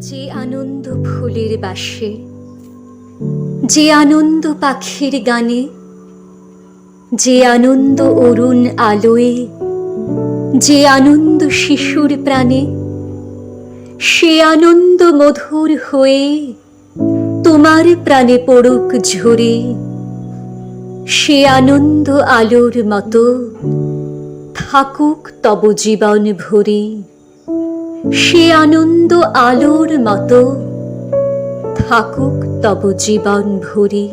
যে আনন্দ ফুলের বাসে, যে আনন্দ পাখির গানে, যে আনন্দ অরুণ আলোয়, যে আনন্দ শিশুর প্রাণে, সে আনন্দ মধুর হয়ে তোমার প্রাণে পড়ুক ঝরে। সে আনন্দ আলোর মতো থাকুক তব জীবন ভরে। সে আনন্দ আলোর মতো থাকুক তব জীবন ভরে।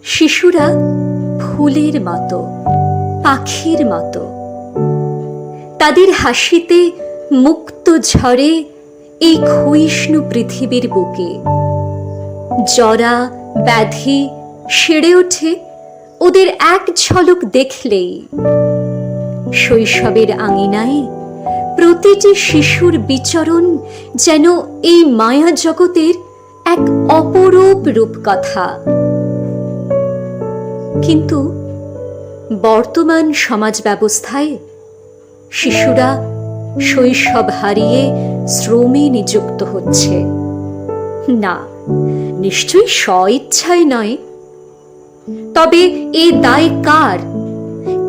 শিশুরা ফুলের মতো, পাখির মতো, তাদের হাসিতে মুক্ত ঝরে এই ক্ষয়িষ্ণু পৃথিবীর বুকে। জরা ব্যাধি সেরে ওঠে ওদের এক ঝলক দেখলেই। শৈশবের আঙিনায় প্রতিটি শিশুর বিচরণ যেন এই মায়া জগতের এক অপরূপ রূপকথা। কিন্তু বর্তমান সমাজ ব্যবস্থায় শিশুরা শৈশব হারিয়ে শ্রমে নিযুক্ত হচ্ছে। না, নিশ্চয়ই স্বইচ্ছায় নয়। তবে এ দায় কার?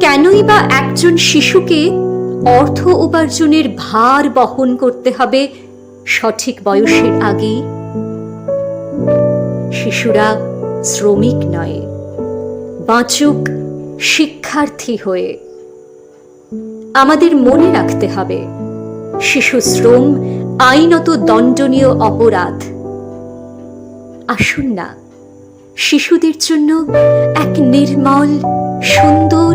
কেনই বা একজন শিশুকে অর্থ উপার্জনের ভার বহন করতে হবে সঠিক বয়সের আগেই? শিশুরা শ্রমিক নয়, বাঁচুক শিক্ষার্থী হয়ে। আমাদের মনে রাখতে হবে, শিশু শ্রম আইনত দণ্ডনীয় অপরাধ। আসুন না, শিশুদের জন্য এক নির্মল, সুন্দর,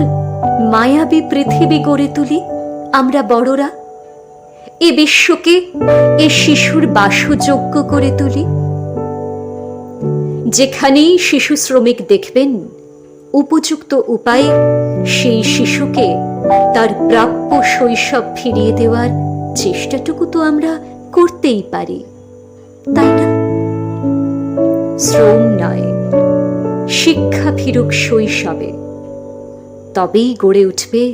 মায়াবী পৃথিবী গড়ে তুলি আমরা বড়রা। এ বিশ্বকে এ শিশুর বাসযোগ্য করে তুলি। যেখানেই শিশু শ্রমিক দেখবেন, উপযুক্ত উপায়ে সেই শিশুকে তার প্রাপ্য শৈশব ফিরিয়ে দেওয়ার চেষ্টাটুকু তো আমরা করতেই পারি, তাই না? শ্রম নয়, শিক্ষা ফিরুক শৈশবে, তবেই গড়ে উঠবে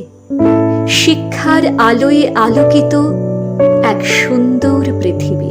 শিক্ষার আলোয় আলোকিত এক সুন্দর পৃথিবী।